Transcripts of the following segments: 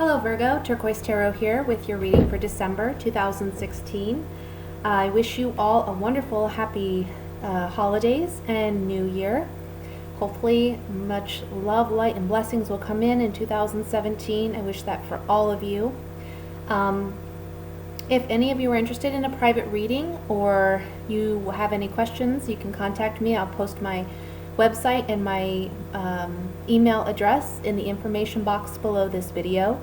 Hello Virgo, Turquoise Tarot here with your reading for December 2016. I wish you all a wonderful, happy holidays and new year. Hopefully much love, light, and blessings will come in 2017. I wish that for all of you. If any of you are interested in a private reading or you have any questions, you can contact me. I'll post my website and my email address in the information box below this video.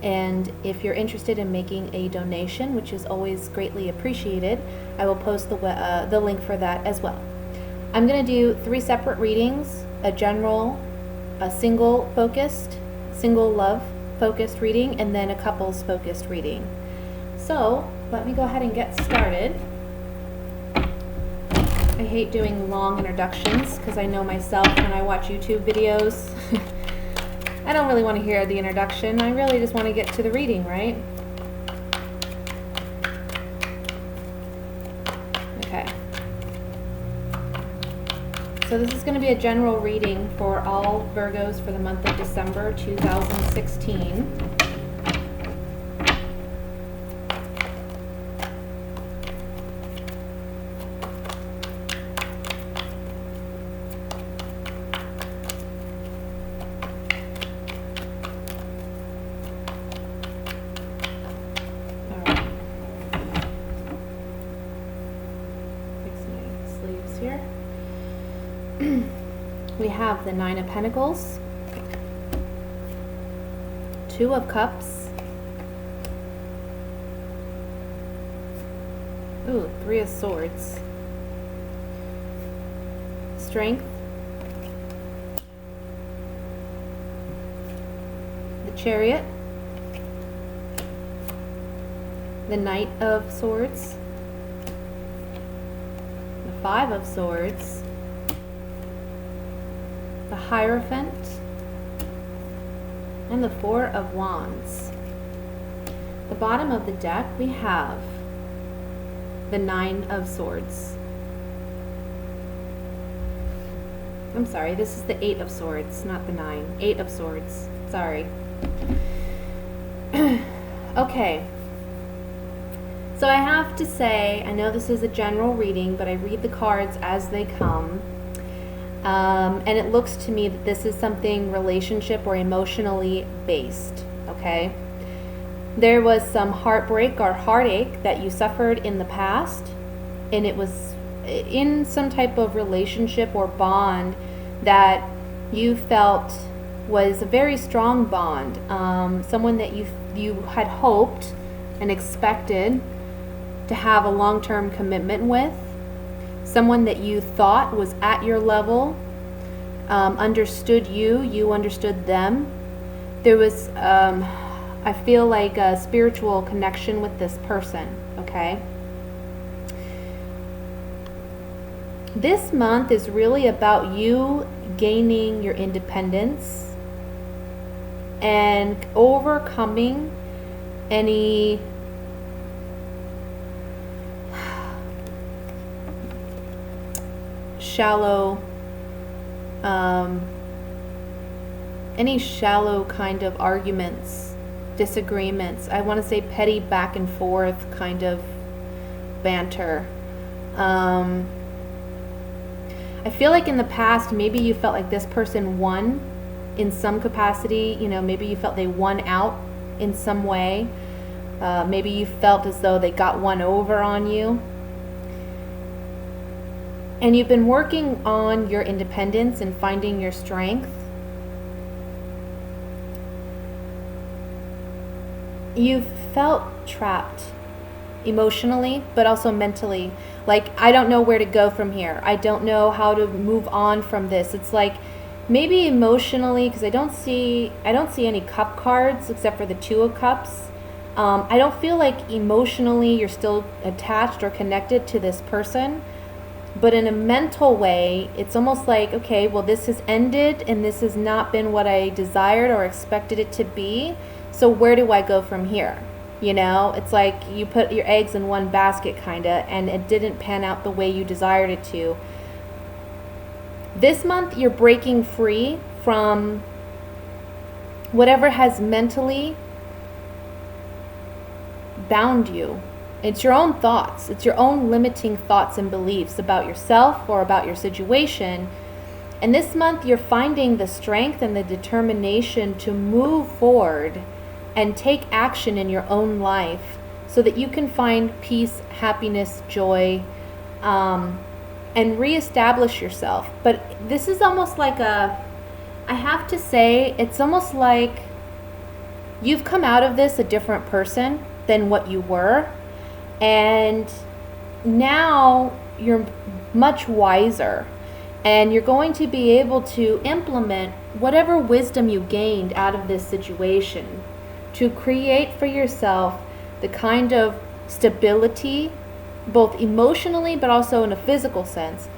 And if you're interested in making a donation, which is always greatly appreciated, I will post the link for that as well. I'm going to do 3 separate readings: a general, a single love focused reading, and then a couples focused reading. So let me go ahead and get started. I hate doing long introductions because I know myself when I watch YouTube videos. I don't really want to hear the introduction. I really just want to get to the reading, right? Okay. So this is going to be a general reading for all Virgos for the month of December 2016. Here. We have the 9 of Pentacles, 2 of Cups, 3 of Swords, Strength, the Chariot, the Knight of Swords, 5 of Swords, the Hierophant, and the 4 of Wands. The bottom of the deck we have the 9 of Swords. I'm sorry, this is the 8 of Swords, not the 9. 8 of Swords, sorry. Okay. So I have to say, I know this is a general reading, but I read the cards as they come. And it looks to me that this is something relationship or emotionally based, okay? There was some heartbreak or heartache that you suffered in the past, and it was in some type of relationship or bond that you felt was a very strong bond. Someone that you had hoped and expected to have a long-term commitment with, someone that you thought was at your level, understood you understood them. There was, I feel like a spiritual connection with this person, okay? This month is really about you gaining your independence and overcoming any shallow kind of arguments, disagreements. I want to say petty back and forth kind of banter. I feel like in the past maybe you felt like this person won in some capacity. You know, maybe you felt they won out in some way. Maybe you felt as though they got one over on you. And you've been working on your independence and finding your strength. You've felt trapped emotionally, but also mentally. Like, I don't know where to go from here. I don't know how to move on from this. It's like maybe emotionally, because I don't see any cup cards except for the 2 of Cups. I don't feel like emotionally you're still attached or connected to this person. But in a mental way, it's almost like, okay, well, this has ended and this has not been what I desired or expected it to be. So where do I go from here? You know, it's like you put your eggs in one basket kind of, and it didn't pan out the way you desired it to. This month, you're breaking free from whatever has mentally bound you. It's your own thoughts. It's your own limiting thoughts and beliefs about yourself or about your situation. And this month you're finding the strength and the determination to move forward and take action in your own life so that you can find peace, happiness, joy, and reestablish yourself. But this is almost like I have to say, it's almost like you've come out of this a different person than what you were. And now you're much wiser. And you're going to be able to implement whatever wisdom you gained out of this situation to create for yourself the kind of stability, both emotionally but also in a physical sense.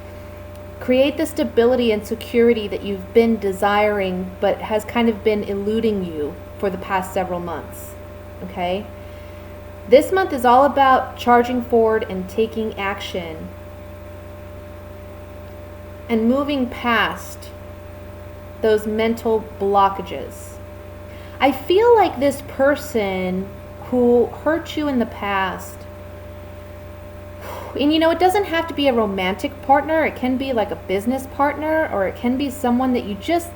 Create the stability and security that you've been desiring but has kind of been eluding you for the past several months. Okay? This month is all about charging forward and taking action and moving past those mental blockages. I feel like this person who hurt you in the past, and it doesn't have to be a romantic partner. It can be like a business partner, or it can be someone that you just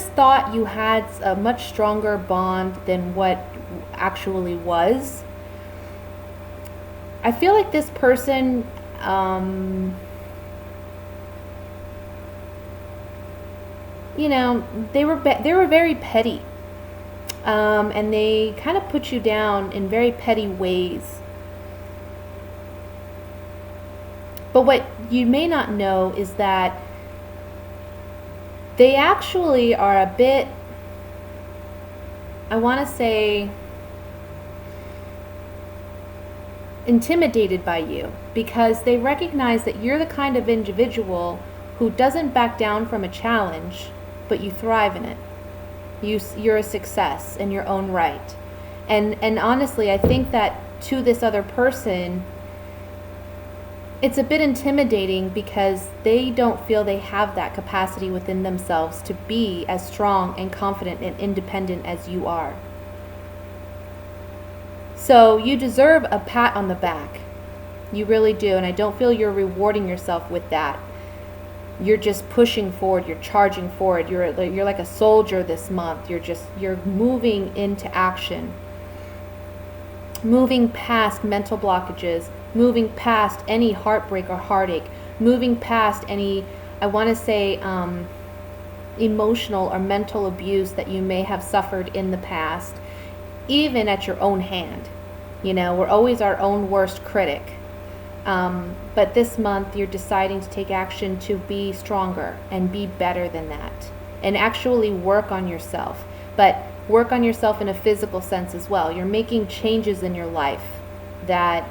thought you had a much stronger bond than what actually was. I feel like this person they were very petty, and they kind of put you down in very petty ways. But what you may not know is that they actually are a bit, I want to say, intimidated by you, because they recognize that you're the kind of individual who doesn't back down from a challenge, but you thrive in it. You're a success in your own right. And honestly, I think that to this other person, it's a bit intimidating because they don't feel they have that capacity within themselves to be as strong and confident and independent as you are. So you deserve a pat on the back. You really do. And I don't feel you're rewarding yourself with that. You're just pushing forward. You're charging forward. You're like a soldier this month. You're moving into action. Moving past mental blockages. Moving past any heartbreak or heartache. Moving past any, I want to say, emotional or mental abuse that you may have suffered in the past. Even at your own hand. We're always our own worst critic. But this month you're deciding to take action to be stronger and be better than that. And actually work on yourself. But work on yourself in a physical sense as well. You're making changes in your life that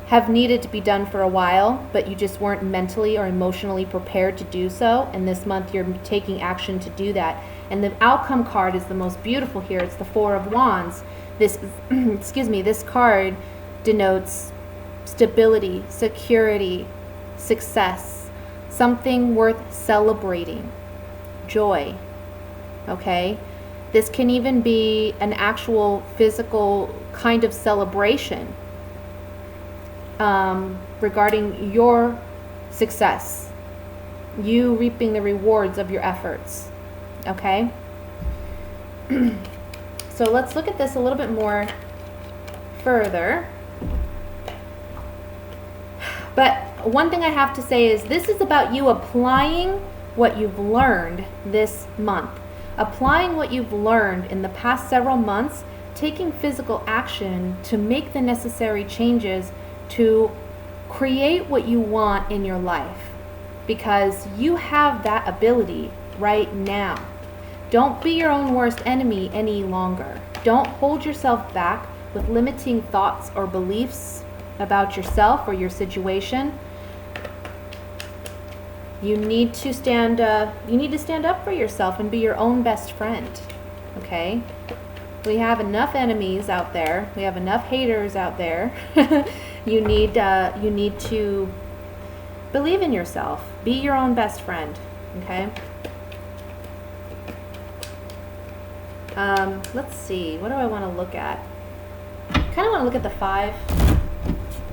have needed to be done for a while, but you just weren't mentally or emotionally prepared to do so. And this month you're taking action to do that. And the outcome card is the most beautiful here. It's the Four of Wands. This, this card denotes stability, security, success, something worth celebrating, joy. Okay? This can even be an actual physical kind of celebration regarding your success, you reaping the rewards of your efforts. Okay? So let's look at this a little bit more further. But one thing I have to say is this is about you applying what you've learned this month. Applying what you've learned in the past several months, taking physical action to make the necessary changes to create what you want in your life. Because you have that ability right now. Don't be your own worst enemy any longer. Don't hold yourself back with limiting thoughts or beliefs about yourself or your situation. You need to stand up for yourself and be your own best friend. Okay? We have enough enemies out there. We have enough haters out there. You need to believe in yourself. Be your own best friend. Okay? Let's see. What do I want to look at? kind of want to look at the 5.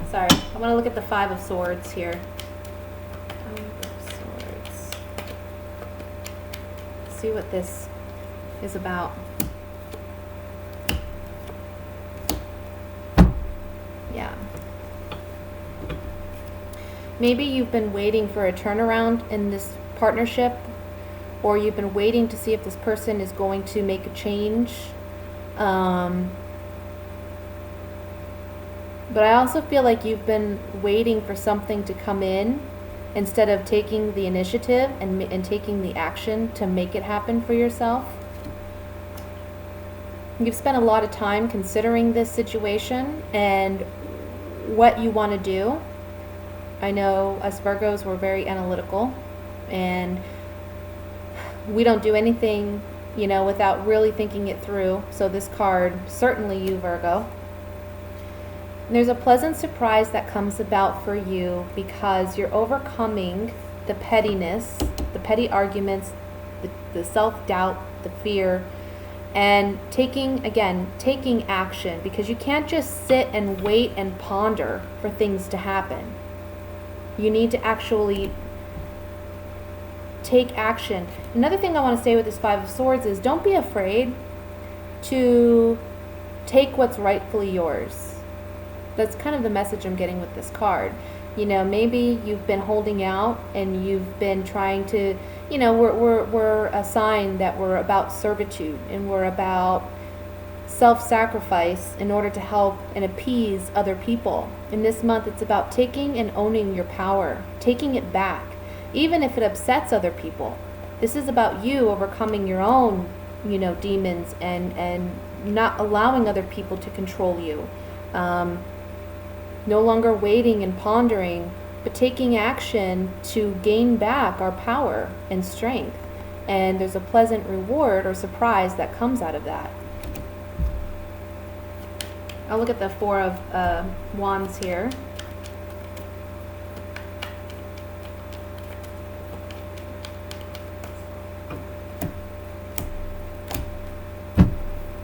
Sorry, I want to look at the 5 of Swords here. 5 of Swords. See what this is about. Yeah. Maybe you've been waiting for a turnaround in this partnership, or you've been waiting to see if this person is going to make a change. But I also feel like you've been waiting for something to come in instead of taking the initiative and taking the action to make it happen for yourself. You've spent a lot of time considering this situation and what you want to do. I know us Virgos, we're very analytical, and we don't do anything, you know, without really thinking it through. So this card, certainly you, Virgo. There's a pleasant surprise that comes about for you because you're overcoming the pettiness, the petty arguments, the self-doubt, the fear, and taking action, because you can't just sit and wait and ponder for things to happen. You need to actually take action. Another thing I want to say with this 5 of Swords is don't be afraid to take what's rightfully yours. That's kind of the message I'm getting with this card. You know, maybe you've been holding out and you've been trying to, you know, we're a sign that we're about servitude and we're about self-sacrifice in order to help and appease other people. In this month, it's about taking and owning your power, taking it back, even if it upsets other people. This is about you overcoming your own, you know, demons and not allowing other people to control you. No longer waiting and pondering, but taking action to gain back our power and strength. And there's a pleasant reward or surprise that comes out of that. I'll look at the 4 of Wands here.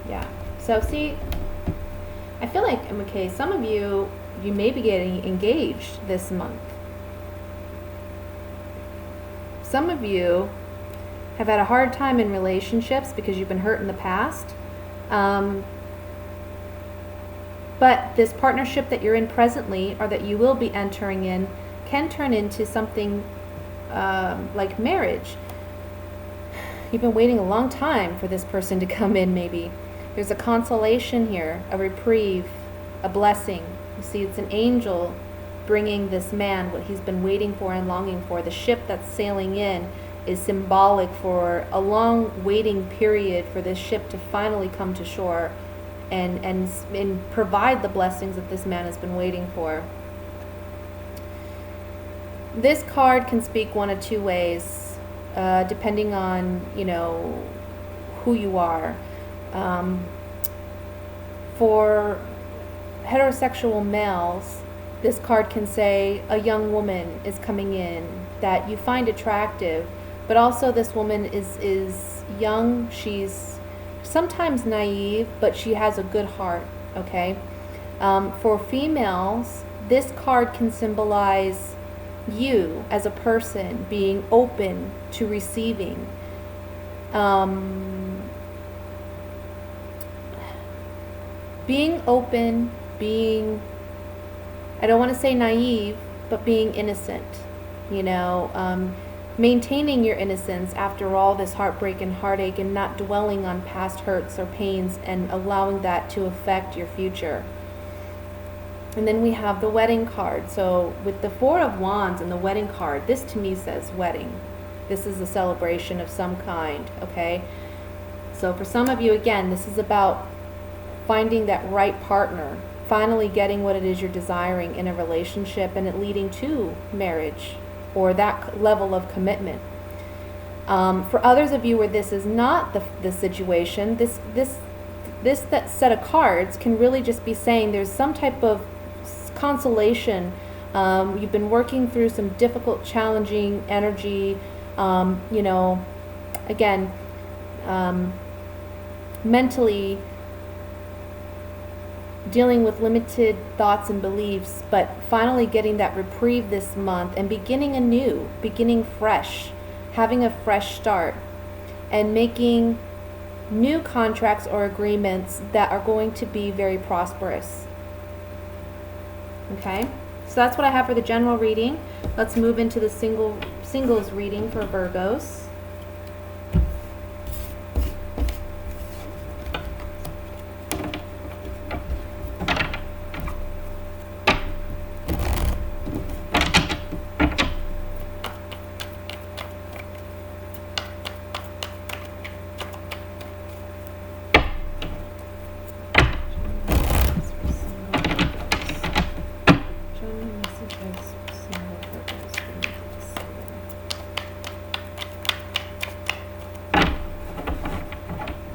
Yeah. So see, I feel like, okay, some of you may be getting engaged this month. Some of you have had a hard time in relationships because you've been hurt in the past. But this partnership that you're in presently, or that you will be entering in, can turn into something like marriage. You've been waiting a long time for this person to come in, maybe. There's a consolation here, a reprieve, a blessing. You see, it's an angel bringing this man what he's been waiting for and longing for. The ship that's sailing in is symbolic for a long waiting period for this ship to finally come to shore and provide the blessings that this man has been waiting for. This card can speak one of two ways, depending on, you know, who you are. For heterosexual males, this card can say a young woman is coming in that you find attractive, but also this woman is young, she's sometimes naive, but she has a good heart, okay? For females, this card can symbolize you as a person being open to receiving. Being open, being, I don't want to say naive, but being innocent, you know, maintaining your innocence after all this heartbreak and heartache, and not dwelling on past hurts or pains and allowing that to affect your future. And then we have the wedding card. So with the 4 of Wands and the wedding card, this to me says wedding. This is a celebration of some kind, okay? So for some of you, again, this is about finding that right partner, finally getting what it is you're desiring in a relationship, and it leading to marriage or that level of commitment. For others of you where this is not the situation, this that set of cards can really just be saying there's some type of consolation. You've been working through some difficult, challenging energy, you know, again, dealing with limited thoughts and beliefs, but finally getting that reprieve this month and beginning anew, beginning fresh, having a fresh start, and making new contracts or agreements that are going to be very prosperous. Okay, so that's what I have for the general reading. Let's move into the singles reading for Virgos.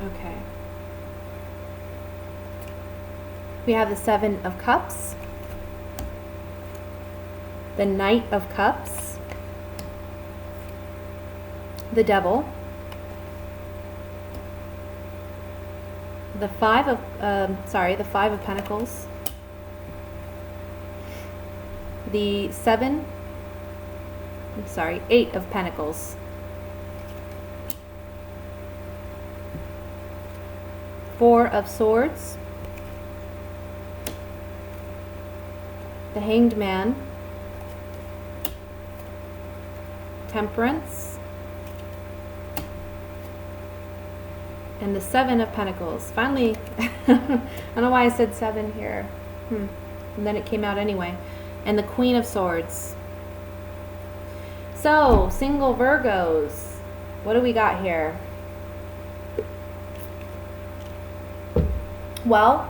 Okay. We have the Seven of Cups, the Knight of Cups, the Devil, the Five of Pentacles, the Eight of Pentacles, Four of Swords, the Hanged Man, Temperance, and the Seven of Pentacles. Finally, I don't know why I said seven here. And then it came out anyway. And the Queen of Swords. So, single Virgos, what do we got here? Well,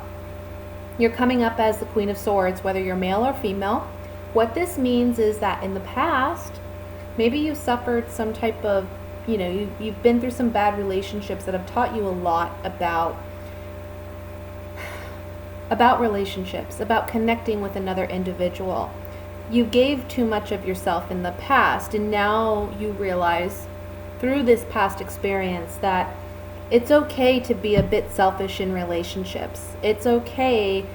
you're coming up as the Queen of Swords, whether you're male or female. What this means is that in the past, maybe you suffered some type of, you've been through some bad relationships that have taught you a lot about relationships, about connecting with another individual. You gave too much of yourself in the past, and now you realize through this past experience that it's okay to be a bit selfish in relationships. It's okay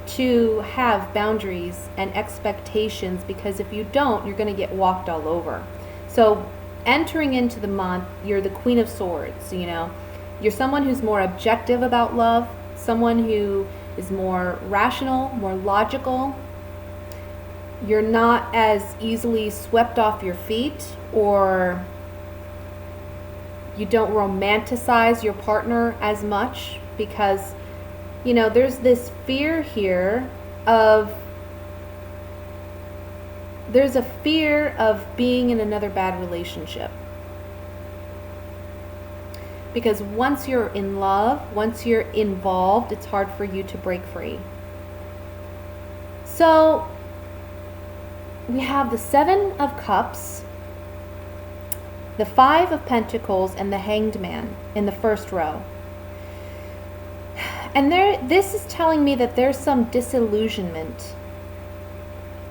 to have boundaries and expectations, because if you don't, you're going to get walked all over. So entering into the month, you're the Queen of Swords, You're someone who's more objective about love, someone who is more rational, more logical. You're not as easily swept off your feet, or you don't romanticize your partner as much, because, there's this fear here there's a fear of being in another bad relationship. Because once you're in love, once you're involved, it's hard for you to break free. So we have the Seven of Cups, the Five of Pentacles, and the Hanged Man in the first row. And this is telling me that there's some disillusionment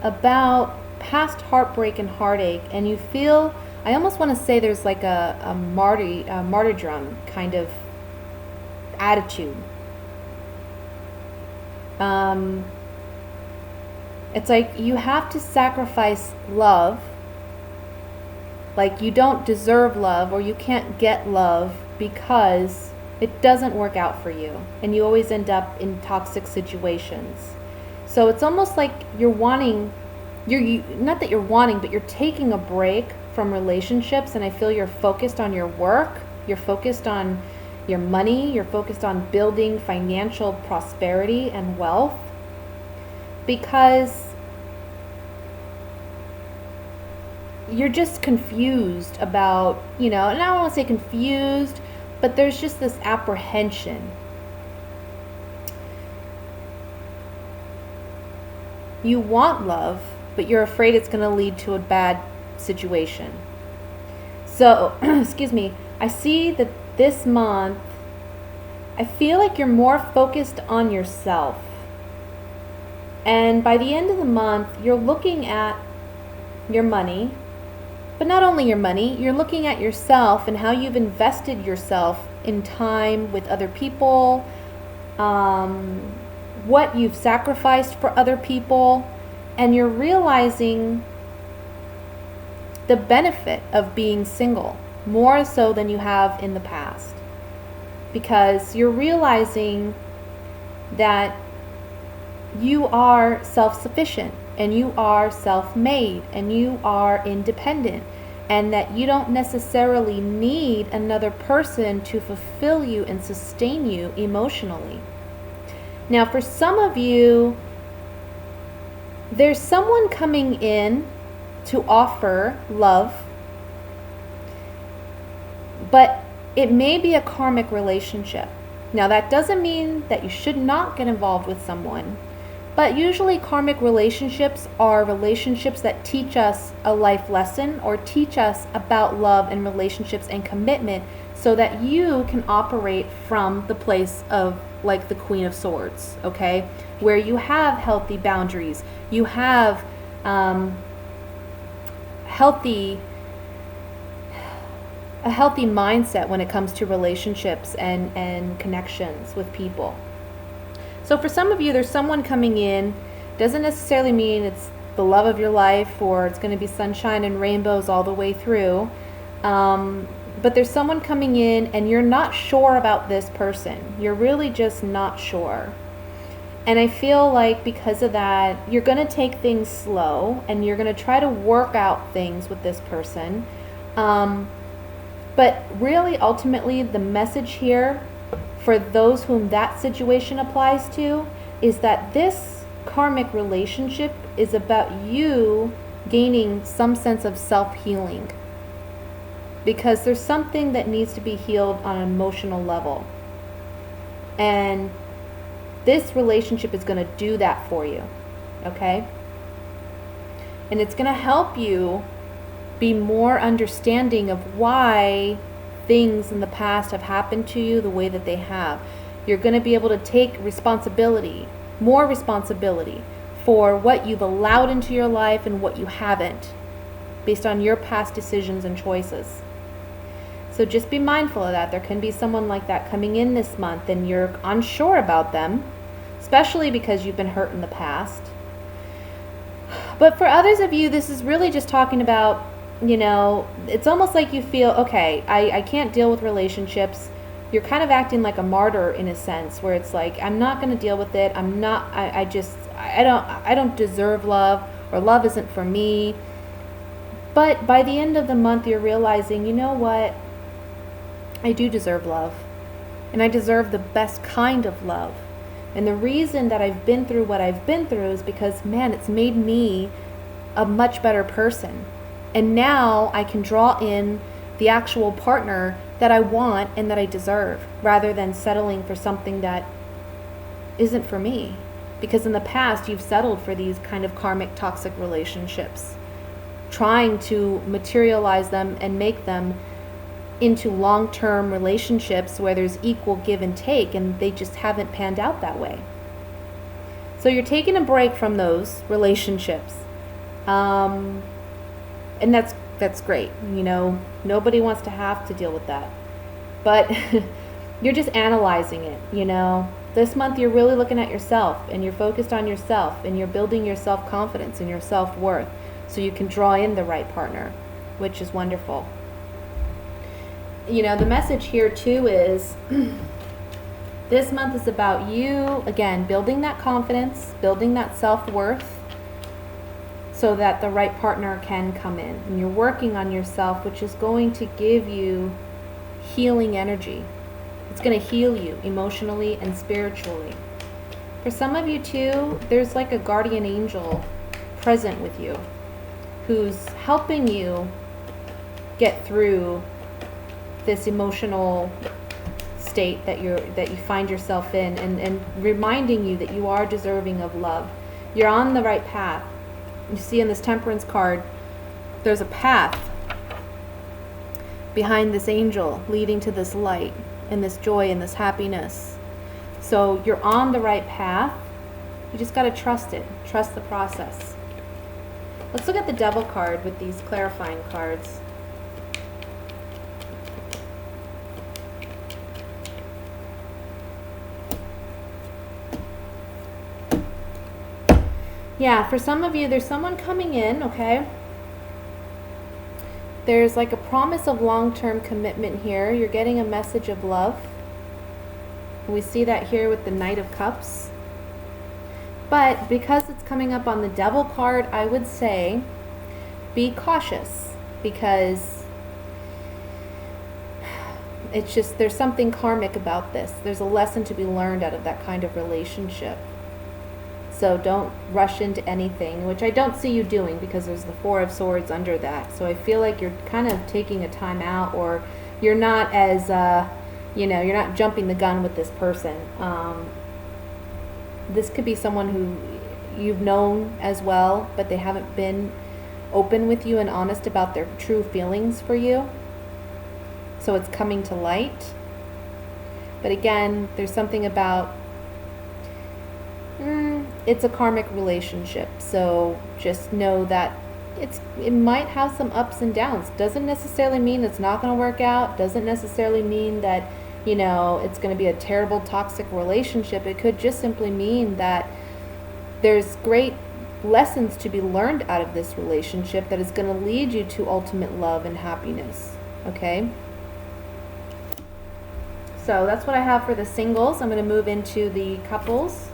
about past heartbreak and heartache, and you feel, I almost want to say there's like a martyrdom kind of attitude. It's like you have to sacrifice love, like you don't deserve love, or you can't get love because it doesn't work out for you, and you always end up in toxic situations. So it's almost like you're wanting, not that you're wanting, but you're taking a break from relationships, and I feel you're focused on your work, you're focused on your money, you're focused on building financial prosperity and wealth, because you're just confused about, and I don't want to say confused, but there's just this apprehension. You want love, but you're afraid it's going to lead to a bad situation. So, excuse me, I see that this month, I feel like you're more focused on yourself. And by the end of the month, you're looking at your money, but not only your money, you're looking at yourself and how you've invested yourself in time with other people, what you've sacrificed for other people, and you're realizing the benefit of being single more so than you have in the past, because you're realizing that you are self-sufficient and you are self-made and you are independent, and that you don't necessarily need another person to fulfill you and sustain you emotionally. Now, for some of you, there's someone coming in to offer love, but it may be a karmic relationship. Now, that doesn't mean that you should not get involved with someone, but usually karmic relationships are relationships that teach us a life lesson or teach us about love and relationships and commitment, so that you can operate from the place of, like, the Queen of Swords, okay? Where you have healthy boundaries, you have a healthy mindset when it comes to relationships and connections with people. So for some of you, there's someone coming in. Doesn't necessarily mean it's the love of your life or it's going to be sunshine and rainbows all the way through. But there's someone coming in and you're not sure about this person. You're really just not sure. And I feel like because of that, you're going to take things slow and you're going to try to work out things with this person. But really, ultimately, the message here for those whom that situation applies to is that this karmic relationship is about you gaining some sense of self-healing, because there's something that needs to be healed on an emotional level, and this relationship is going to do that for you, okay? And it's going to help you be more understanding of why things in the past have happened to you the way that they have. You're going to be able to take responsibility, more responsibility, for what you've allowed into your life and what you haven't, based on your past decisions and choices. So just be mindful of that. There can be someone like that coming in this month and you're unsure about them, especially because you've been hurt in the past. But for others of you, this is really just talking about, you know, it's almost like you feel, okay, I can't deal with relationships. You're kind of acting like a martyr in a sense, where it's like, I'm not going to deal with it. I don't deserve love, or love isn't for me. But by the end of the month, you're realizing, you know what? I do deserve love, and I deserve the best kind of love. And the reason that I've been through what I've been through is because, man, it's made me a much better person. And now I can draw in the actual partner that I want and that I deserve, rather than settling for something that isn't for me. Because in the past, you've settled for these kind of karmic toxic relationships, trying to materialize them and make them into long-term relationships where there's equal give and take, and they just haven't panned out that way. So you're taking a break from those relationships. And that's great. You know, nobody wants to have to deal with that. But you're just analyzing it, you know. This month you're really looking at yourself, and you're focused on yourself, and you're building your self-confidence and your self-worth so you can draw in the right partner, which is wonderful. You know, the message here too is this month is about you, again, building that confidence, building that self-worth, so that the right partner can come in. And you're working on yourself, which is going to give you healing energy. It's going to heal you emotionally and spiritually. For some of you too, there's like a guardian angel present with you who's helping you get through this emotional state that you find yourself in, and reminding you that you are deserving of love. You're on the right path. You see in this Temperance card, there's a path behind this angel leading to this light and this joy and this happiness. So you're on the right path. You just got to trust it. Trust the process. Let's look at the Devil card with these clarifying cards. Yeah, for some of you, there's someone coming in, okay? There's like a promise of long-term commitment here. You're getting a message of love. We see that here with the Knight of Cups. But because it's coming up on the Devil card, I would say be cautious, because it's just, there's something karmic about this. There's a lesson to be learned out of that kind of relationship. So don't rush into anything, which I don't see you doing, because there's the Four of Swords under that. So I feel like you're kind of taking a time out, or you're not as, you're not jumping the gun with this person. This could be someone who you've known as well, but they haven't been open with you and honest about their true feelings for you. So it's coming to light. But again, there's something about, it's a karmic relationship. So just know that it might have some ups and downs. Doesn't necessarily mean it's not going to work out. Doesn't necessarily mean that, it's going to be a terrible toxic relationship. It could just simply mean that there's great lessons to be learned out of this relationship that is going to lead you to ultimate love and happiness. Okay? So that's what I have for the singles. I'm going to move into the couples.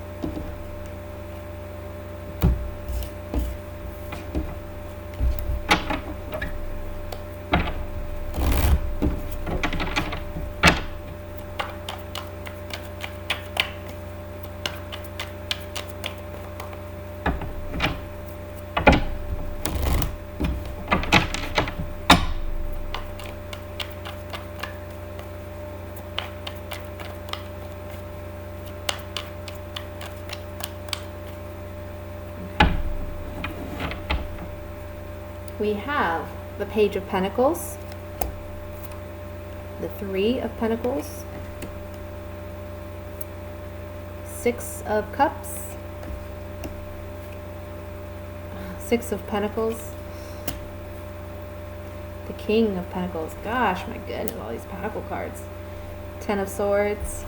We have the Page of Pentacles, the Three of Pentacles, Six of Cups, Six of Pentacles, the King of Pentacles. Gosh, my goodness, all these Pentacle cards. Ten of Swords,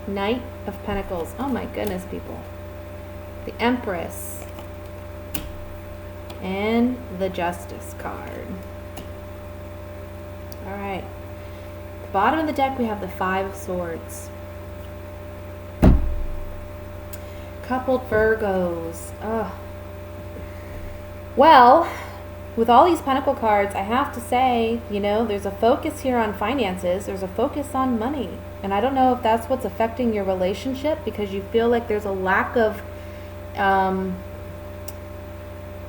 Knight of Pentacles. Oh my goodness, people. The Empress. And the Justice card. All right. At the bottom of the deck, we have the Five of Swords. Coupled Virgos. Ugh. Well, with all these Pentacle cards, I have to say, there's a focus here on finances. There's a focus on money. And I don't know if that's what's affecting your relationship, because you feel like there's a lack of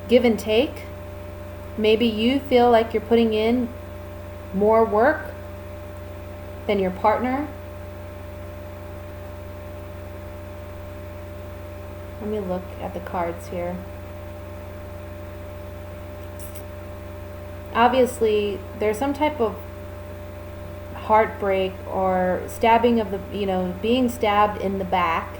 give and take. Maybe you feel like you're putting in more work than your partner. Let me look at the cards here. Obviously, there's some type of heartbreak or stabbing of the, being stabbed in the back.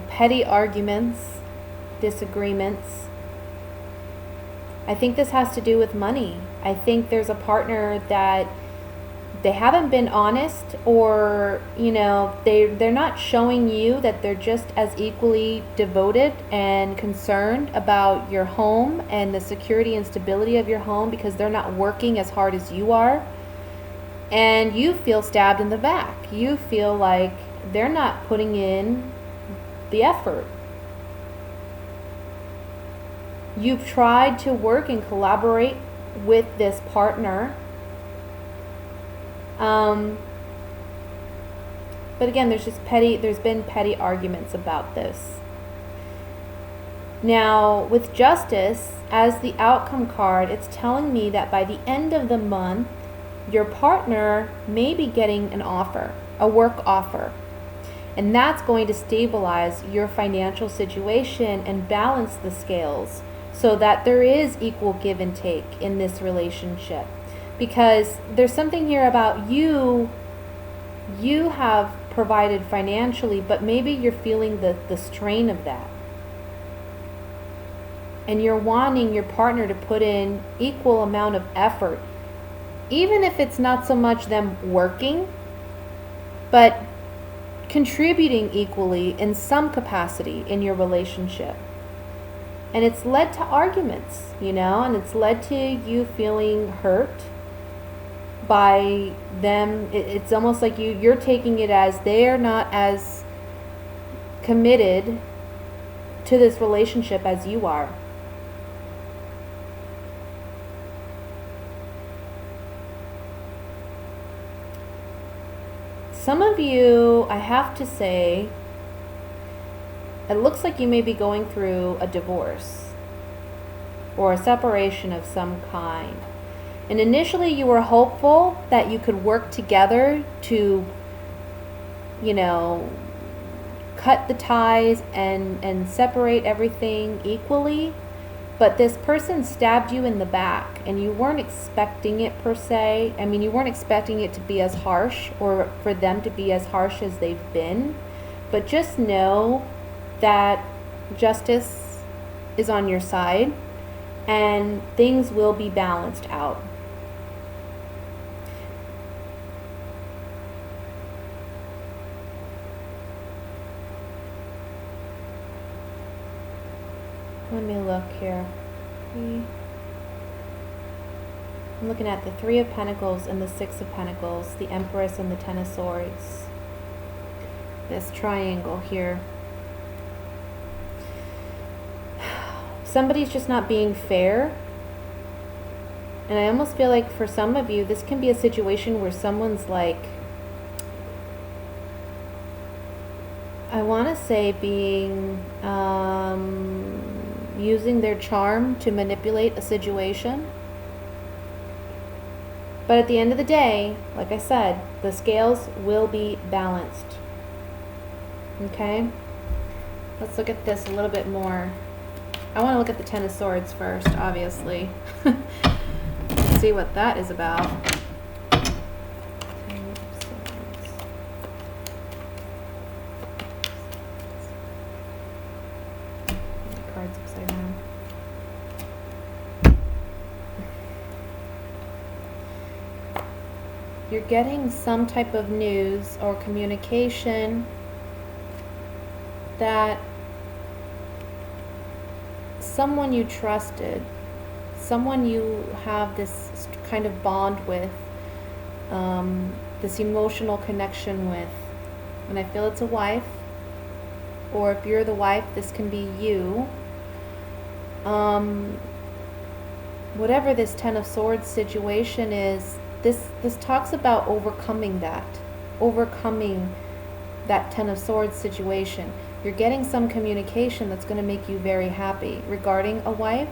Petty arguments, disagreements. I think this has to do with money. I think there's a partner that they haven't been honest, or they're not showing you that they're just as equally devoted and concerned about your home and the security and stability of your home, because they're not working as hard as you are. And you feel stabbed in the back. You feel like they're not putting in the effort. You've tried to work and collaborate with this partner. But again, there's been petty arguments about this. Now, with Justice as the outcome card, it's telling me that by the end of the month, your partner may be getting an offer, a work offer. And that's going to stabilize your financial situation and balance the scales so that there is equal give and take in this relationship. Because there's something here about you have provided financially, but maybe you're feeling the strain of that. And you're wanting your partner to put in equal amount of effort even if it's not so much them working, but contributing equally in some capacity in your relationship. And it's led to arguments, and it's led to you feeling hurt by them. It's almost like you're taking it as they're not as committed to this relationship as you are. Some of you, I have to say, it looks like you may be going through a divorce or a separation of some kind. And initially you were hopeful that you could work together to, cut the ties and separate everything equally. But this person stabbed you in the back, and you weren't expecting it per se. I mean, you weren't expecting it to be as harsh, or for them to be as harsh as they've been. But just know that justice is on your side, and things will be balanced out. Let me look here. I'm looking at the Three of Pentacles and the Six of Pentacles, the Empress and the Ten of Swords. This triangle here. Somebody's just not being fair. And I almost feel like for some of you, this can be a situation where someone's like, I want to say being, using their charm to manipulate a situation. But at the end of the day, like I said, the scales will be balanced. Okay? Let's look at this a little bit more. I want to look at the Ten of Swords first, obviously. See what that is about. Cards upside down. You're getting some type of news or communication that someone you trusted, someone you have this kind of bond with, this emotional connection with, and I feel it's a wife, or if you're the wife, this can be you. Whatever this Ten of Swords situation is, this talks about overcoming that Ten of Swords situation. You're getting some communication that's going to make you very happy regarding a wife,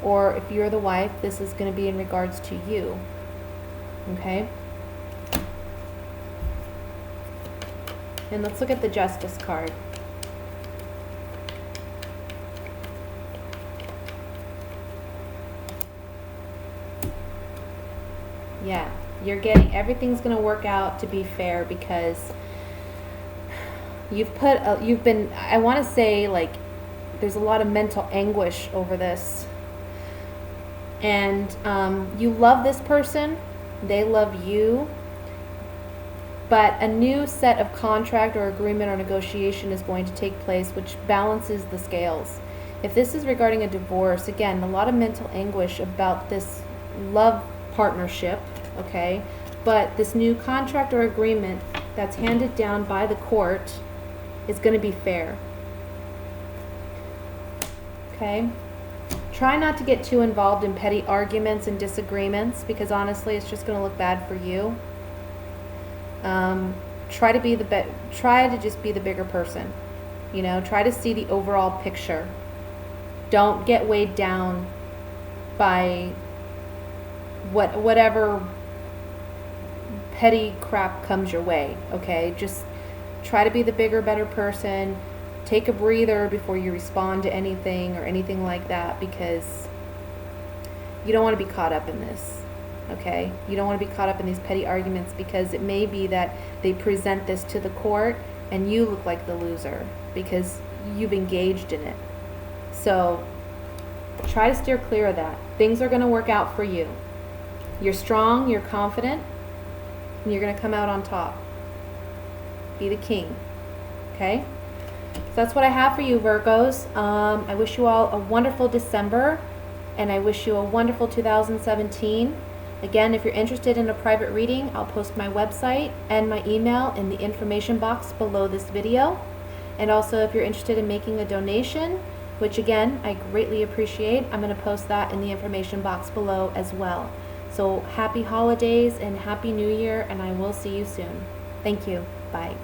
or if you're the wife, this is going to be in regards to you. Okay? And let's look at the Justice card. Yeah, you're getting, everything's going to work out to be fair, because you've been, I want to say, like, there's a lot of mental anguish over this. And you love this person, they love you, but a new set of contract or agreement or negotiation is going to take place, which balances the scales. If this is regarding a divorce, again, a lot of mental anguish about this love partnership, okay? But this new contract or agreement that's handed down by the court is going to be fair. Okay? Try not to get too involved in petty arguments and disagreements, because honestly, it's just going to look bad for you. Try to just be the bigger person. Try to see the overall picture. Don't get weighed down by whatever petty crap comes your way, okay? Just try to be the bigger, better person. Take a breather before you respond to anything or anything like that, because you don't want to be caught up in this, okay? You don't want to be caught up in these petty arguments, because it may be that they present this to the court and you look like the loser because you've engaged in it. So try to steer clear of that. Things are going to work out for you. You're strong, you're confident, and you're going to come out on top. Be the king. Okay? So that's what I have for you, Virgos. I wish you all a wonderful December, and I wish you a wonderful 2017. Again, if you're interested in a private reading, I'll post my website and my email in the information box below this video. And also, if you're interested in making a donation, which again, I greatly appreciate, I'm going to post that in the information box below as well. So happy holidays and happy new year, and I will see you soon. Thank you. Bye.